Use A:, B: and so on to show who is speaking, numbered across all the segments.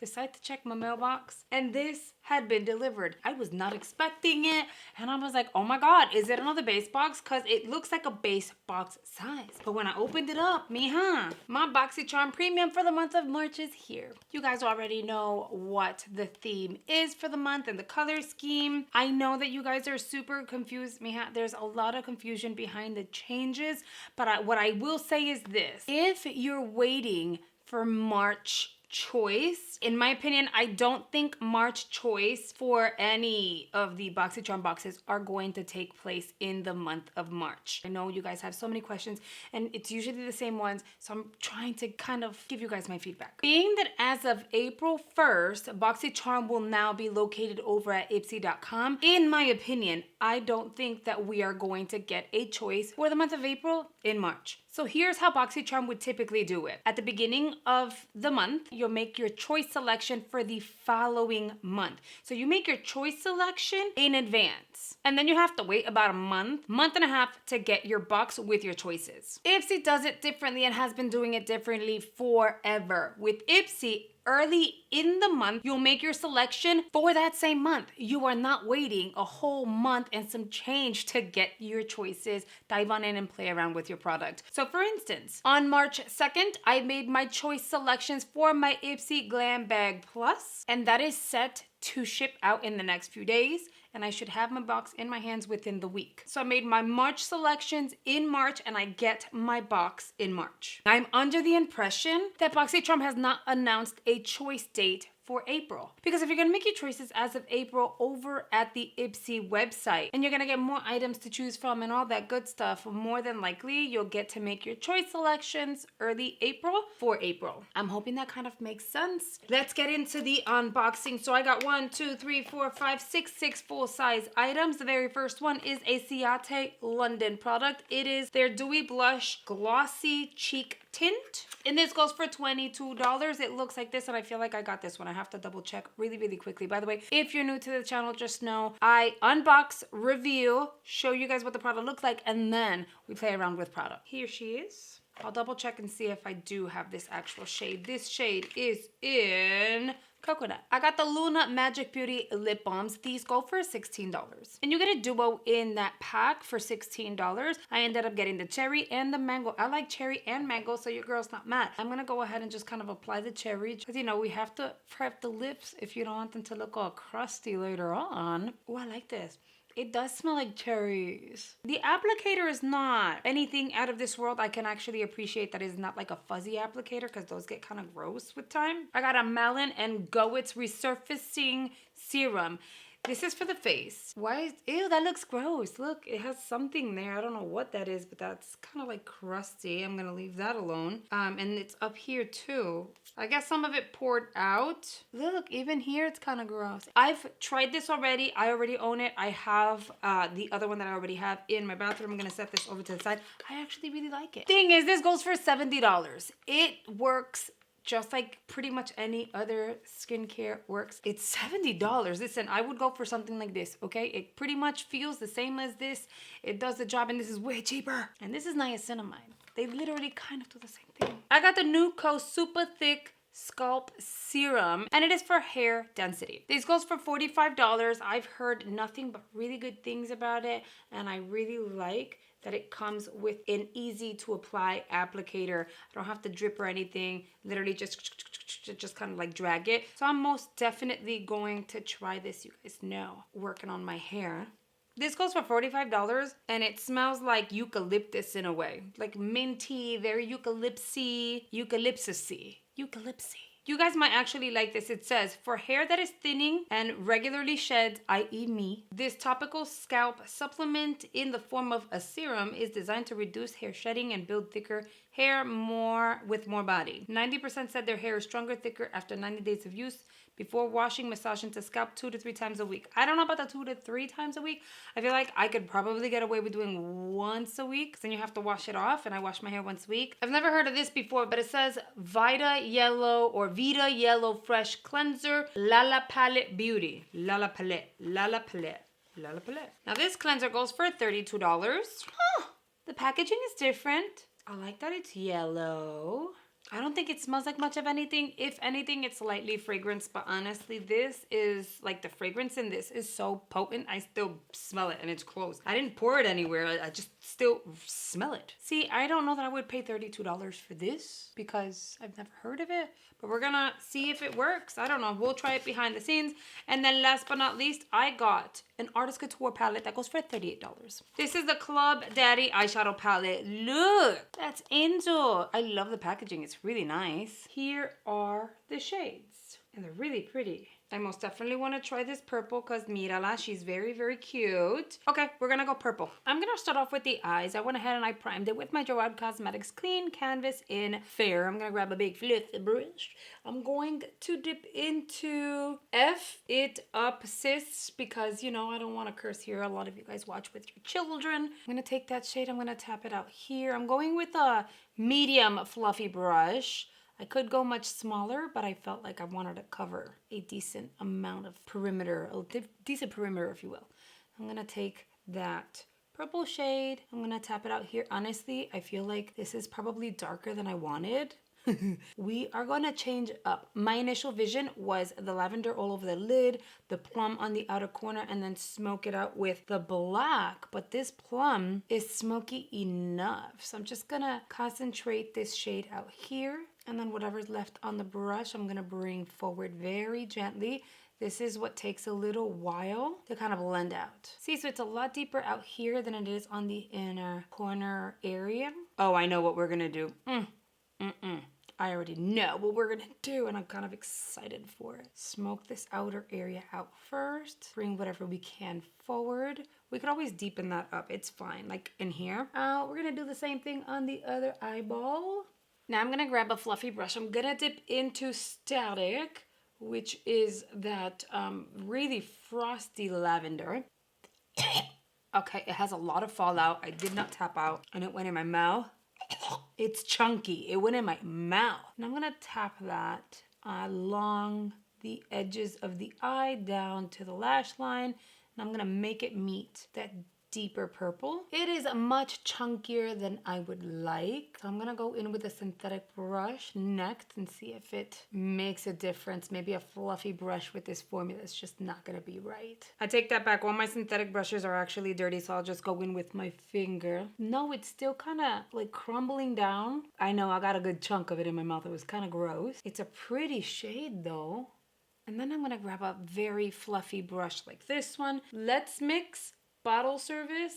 A: decide to check my mailbox, and this had been delivered. I was not expecting it, and I was like, oh my God, is it another base box? Because it looks like a base box size. But when I opened it up, my Boxycharm Premium for the month of March is here. You guys already know what the theme is for the month and the color scheme. I know that you guys are super confused, There's a lot of confusion behind the changes, but what I will say is this. If you're waiting for March choice, in my opinion, I don't think March choice for any of the Boxycharm boxes are going to take place in the month of March. I know you guys have so many questions and it's usually the same ones, so I'm trying to kind of give you guys my feedback. Being that as of April 1st, Boxycharm will now be located over at Ipsy.com, in my opinion, I don't think that we are going to get a choice for the month of April in March. So here's how Boxycharm would typically do it. At the beginning of the month, you'll make your choice selection for the following month. So you make your choice selection in advance. And then you have to wait about a month and a half to get your box with your choices. Ipsy does it differently and has been doing it differently forever. With Ipsy, early in the month, you'll make your selection for that same month. You are not waiting a whole month and some change to get your choices. Dive on in and play around with your product. So for instance, on March 2nd, I made my choice selections for my Ipsy Glam Bag Plus, and that is set to ship out in the next few days, and I should have my box in my hands within the week. So I made my March selections in March, and I get my box in March. I'm under the impression that Boxycharm has not announced a choice date for April. Because if you're gonna make your choices as of April over at the Ipsy website, and you're gonna get more items to choose from and all that good stuff, more than likely you'll get to make your choice selections early April for April. I'm hoping that kind of makes sense. Let's get into the unboxing. So I got 6 full-size items. The very first one is a Ciate London product. It is their Dewy Blush Glossy Cheek Tint. And this goes for $22. It looks like this, and I feel like I got this one. I have to double check really quickly. By the way, if you're new to the channel, just know I unbox, review, show you guys what the product looks like, and then we play around with product. Here she is. I'll double check and see if I do have this actual shade. This shade is in Coconut. I got the Luna Magic Beauty lip balms. These go for $16. And you get a duo in that pack for $16. I ended up getting the cherry and the mango. I like cherry and mango, so your girl's not mad. I'm gonna go ahead and just kind of apply the cherry, because you know, we have to prep the lips if you don't want them to look all crusty later on. Oh, I like this. It does smell like cherries. The applicator is not anything out of this world. I can actually appreciate that it's not like a fuzzy applicator, because those get kind of gross with time. I got a Malin and Goetz Resurfacing Serum. This is for the face. Ew, that looks gross. Look, it has something there. I don't know what that is, but that's kind of like crusty. I'm gonna leave that alone. And it's up here too. I guess some of it poured out. Look, even here, it's kind of gross. I've tried this already. I already own it. I have the other one that I already have in my bathroom. I'm gonna set this over to the side. I actually really like it. Thing is, this goes for $70. It works just like pretty much any other skincare works. It's $70. Listen, I would go for something like this, okay? It pretty much feels the same as this. It does the job, and this is way cheaper. And this is niacinamide. They literally kind of do the same thing. I got the Nuco Super Thick Scalp Serum, and it is for hair density. This goes for $45. I've heard nothing but really good things about it, and I really like that it comes with an easy to apply applicator. I don't have to drip or anything. Literally just kind of like drag it. So I'm most definitely going to try this. You guys know, working on my hair. This goes for $45, and it smells like eucalyptus in a way. Like minty, very eucalypsy. You guys might actually like this. It says, for hair that is thinning and regularly sheds, i.e. me, this topical scalp supplement in the form of a serum is designed to reduce hair shedding and build thicker hair with more body. 90% said their hair is stronger, thicker after 90 days of use. Before washing, massage into scalp 2 to 3 times a week. I don't know about the 2 to 3 times a week. I feel like I could probably get away with doing once a week, because then you have to wash it off, and I wash my hair once a week. I've never heard of this before, but it says Vita Yellow Fresh Cleanser, Lala Palette Beauty. Lala Palette. Now this cleanser goes for $32. The packaging is different. I like that it's yellow. I don't think it smells like much of anything. If anything, it's lightly fragrance, but honestly, this is like the fragrance in this is so potent. I still smell it and it's close. I didn't pour it anywhere. I just still smell it. See, I don't know that I would pay $32 for this because I've never heard of it, but we're gonna see if it works. I don't know. We'll try it behind the scenes. And then last but not least, I got an Artist Couture palette that goes for $38. This is the Club Daddy eyeshadow palette. Look, that's Angel. I love the packaging. It's really nice. Here are the shades and they're really pretty. I most definitely want to try this purple because Mirala, she's very, very cute. Okay, we're going to go purple. I'm going to start off with the eyes. I went ahead and I primed it with my Gerard Cosmetics Clean Canvas in Fair. I'm going to grab a big fluffy brush. I'm going to dip into F it up, sis, because, you know, I don't want to curse here. A lot of you guys watch with your children. I'm going to take that shade. I'm going to tap it out here. I'm going with a medium fluffy brush. I could go much smaller, but I felt like I wanted to cover a decent amount of perimeter, a decent perimeter, if you will. I'm going to take that purple shade. I'm going to tap it out here. Honestly, I feel like this is probably darker than I wanted. We are going to change up. My initial vision was the lavender all over the lid, the plum on the outer corner, and then smoke it out with the black. But this plum is smoky enough. So I'm just going to concentrate this shade out here. And then whatever's left on the brush, I'm going to bring forward very gently. This is what takes a little while to kind of blend out. See, so it's a lot deeper out here than it is on the inner corner area. Oh, I know what we're going to do. I already know what we're gonna do and I'm kind of excited for it. Smoke this outer area out first. Bring whatever we can forward. We could always deepen that up. It's fine, like in here. We're gonna do the same thing on the other eyeball. Now I'm gonna grab a fluffy brush. I'm gonna dip into Static, which is that really frosty lavender. Okay, it has a lot of fallout. I did not tap out and it went in my mouth. It's chunky. It went in my mouth. And I'm going to tap that along the edges of the eye down to the lash line. And I'm going to make it meet that deeper purple. It is much chunkier than I would like. So I'm going to go in with a synthetic brush next and see if it makes a difference. Maybe a fluffy brush with this formula is just not going to be right. I take that back. All my synthetic brushes are actually dirty, so I'll just go in with my finger. No, it's still kind of like crumbling down. I know I got a good chunk of it in my mouth. It was kind of gross. It's a pretty shade though. And then I'm going to grab a very fluffy brush like this one. Let's mix Bottle Service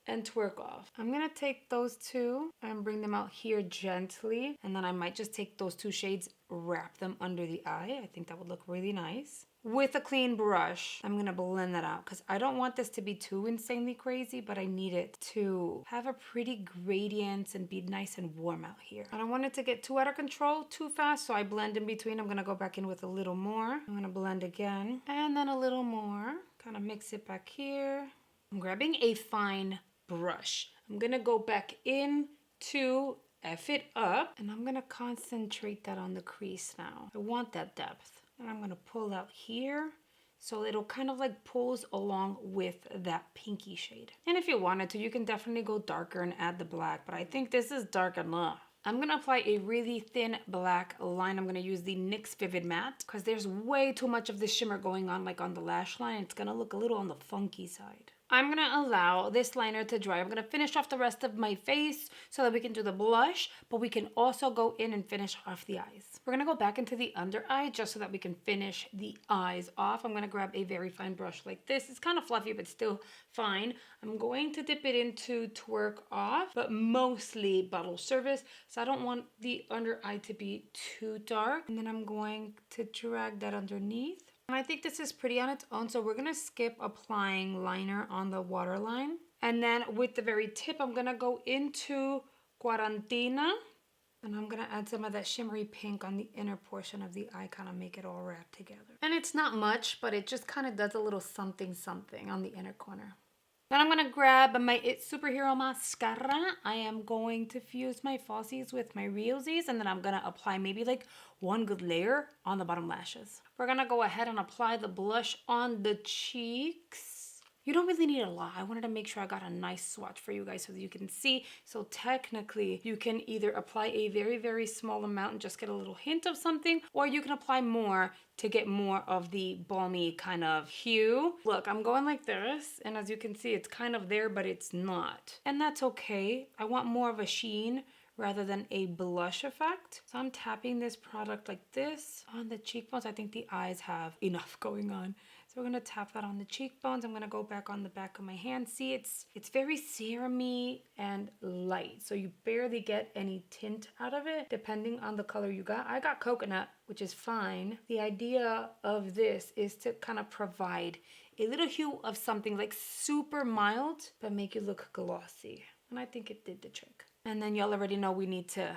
A: and Twerk Off. I'm gonna take those two and bring them out here gently, and then I might just take those two shades, wrap them under the eye. I think that would look really nice. With a clean brush, I'm gonna blend that out because I don't want this to be too insanely crazy, but I need it to have a pretty gradient and be nice and warm out here. I don't want it to get too out of control too fast, so I blend in between. I'm gonna go back in with a little more. I'm gonna blend again, and then a little more. Kind of mix it back here. I'm grabbing a fine brush. I'm gonna go back in to F it up, and I'm gonna concentrate that on the crease now. I want that depth. And I'm gonna pull out here so it'll kind of like pulls along with that pinky shade. And if you wanted to, you can definitely go darker and add the black, but I think this is dark enough. I'm gonna apply a really thin black line. I'm gonna use the NYX Vivid Matte because there's way too much of this shimmer going on like on the lash line. It's gonna look a little on the funky side. I'm gonna allow this liner to dry. I'm gonna finish off the rest of my face so that we can do the blush, but we can also go in and finish off the eyes. We're gonna go back into the under eye just so that we can finish the eyes off. I'm gonna grab a very fine brush like this. It's kind of fluffy, but still fine. I'm going to dip it into Twerk Off, but mostly Bottle Service. So I don't want the under eye to be too dark. And then I'm going to drag that underneath. And I think this is pretty on its own, so we're gonna skip applying liner on the waterline. And then with the very tip, I'm gonna go into Quarantina, and I'm gonna add some of that shimmery pink on the inner portion of the eye, kind of make it all wrap together. And it's not much, but it just kind of does a little something something on the inner corner. Then I'm gonna grab my It Superhero mascara. I am going to fuse my falsies with my realsies, and then I'm gonna apply maybe like one good layer on the bottom lashes. We're gonna go ahead and apply the blush on the cheeks. You don't really need a lot. I wanted to make sure I got a nice swatch for you guys so that you can see. So technically, you can either apply a very, very small amount and just get a little hint of something, or you can apply more to get more of the balmy kind of hue. Look, I'm going like this, and as you can see, it's kind of there, but it's not. And that's okay. I want more of a sheen rather than a blush effect. So I'm tapping this product like this on the cheekbones. I think the eyes have enough going on. So we're gonna tap that on the cheekbones. I'm gonna go back on the back of my hand. See, it's very serumy and light. So you barely get any tint out of it, depending on the color you got. I got coconut, which is fine. The idea of this is to kind of provide a little hue of something like super mild, but make you look glossy. And I think it did the trick. And then y'all already know we need to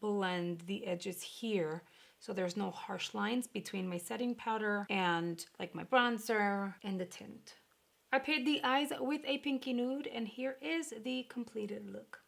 A: blend the edges here so there's no harsh lines between my setting powder and like my bronzer and the tint. I paired the eyes with a pinky nude, and here is the completed look.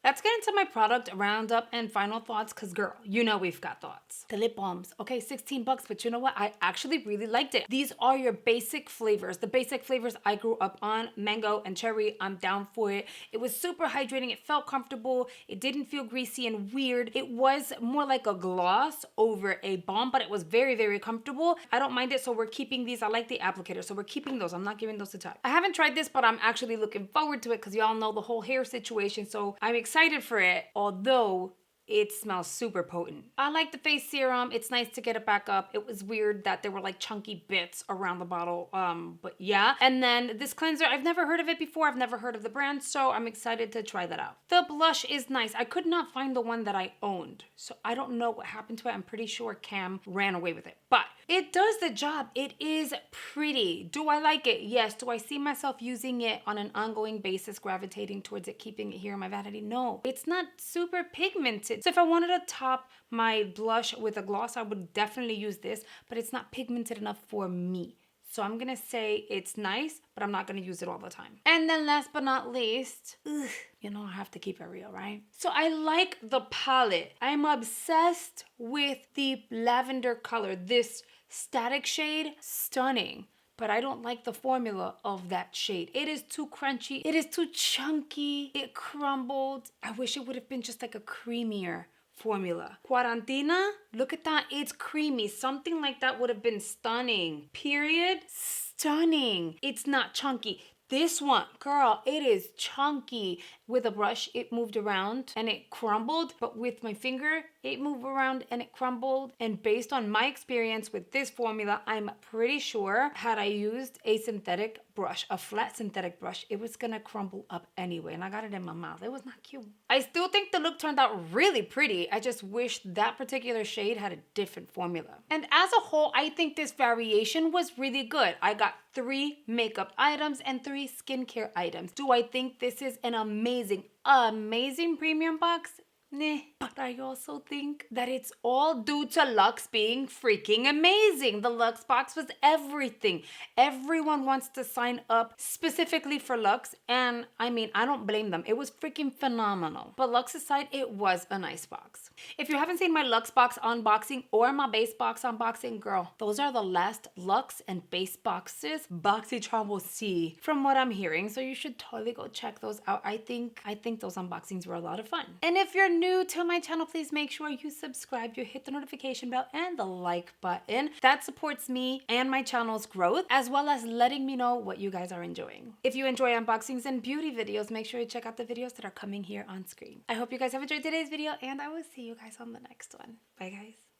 A: Let's get into my product roundup and final thoughts, because girl, you know we've got thoughts. The lip balms, okay, $16, but you know what? I actually really liked it. These are your basic flavors. The basic flavors I grew up on, mango and cherry, I'm down for it. It was super hydrating, it felt comfortable, it didn't feel greasy and weird. It was more like a gloss over a balm, but it was very, very comfortable. I don't mind it, so we're keeping these. I like the applicator, so we're keeping those. I'm not giving those to Ty. I haven't tried this, but I'm actually looking forward to it because y'all know the whole hair situation, so I'm excited for it, although it smells super potent. I like the face serum. It's nice to get it back up. It was weird that there were like chunky bits around the bottle, but yeah. And then this cleanser, I've never heard of it before. I've never heard of the brand, so I'm excited to try that out. The blush is nice. I could not find the one that I owned, so I don't know what happened to it. I'm pretty sure Cam ran away with it, but it does the job. It is pretty. Do I like it? Yes. Do I see myself using it on an ongoing basis, gravitating towards it, keeping it here in my vanity? No. It's not super pigmented. So if I wanted to top my blush with a gloss, I would definitely use this, but it's not pigmented enough for me. So I'm gonna say it's nice, but I'm not gonna use it all the time. And then last but not least, you know I have to keep it real, right? So I like the palette. I'm obsessed with the lavender color, this static shade, stunning. But I don't like the formula of that shade. It is too crunchy. It is too chunky. It crumbled. I wish it would have been just like a creamier formula. Quarantina, look at that. It's creamy. Something like that would have been stunning. Period. Stunning. It's not chunky. This one, girl, it is chunky. With a brush, it moved around and it crumbled, but with my finger, it moved around and it crumbled. And based on my experience with this formula, I'm pretty sure had I used a synthetic brush, a flat synthetic brush, it was gonna crumble up anyway. And I got it in my mouth. It was not cute. I still think the look turned out really pretty. I just wish that particular shade had a different formula. And as a whole, I think this variation was really good. I got 3 makeup items and 3 skincare items. Do I think this is an amazing premium box? Nah. But I also think that it's all due to Luxe being freaking amazing. The Luxe box was everything. Everyone wants to sign up specifically for Luxe, and I mean, I don't blame them. It was freaking phenomenal. But Luxe aside, it was a nice box. If you haven't seen my Luxe box unboxing or my base box unboxing, girl, those are the last Luxe and base boxes Boxycharm will see from what I'm hearing. So you should totally go check those out. I think those unboxings were a lot of fun. And if you're new to my channel, please make sure you subscribe, you hit the notification bell and the like button. That supports me and my channel's growth, as well as letting me know what you guys are enjoying. If you enjoy unboxings and beauty videos, make sure you check out the videos that are coming here on screen. I hope you guys have enjoyed today's video, and I will see you guys on the next one. Bye, guys.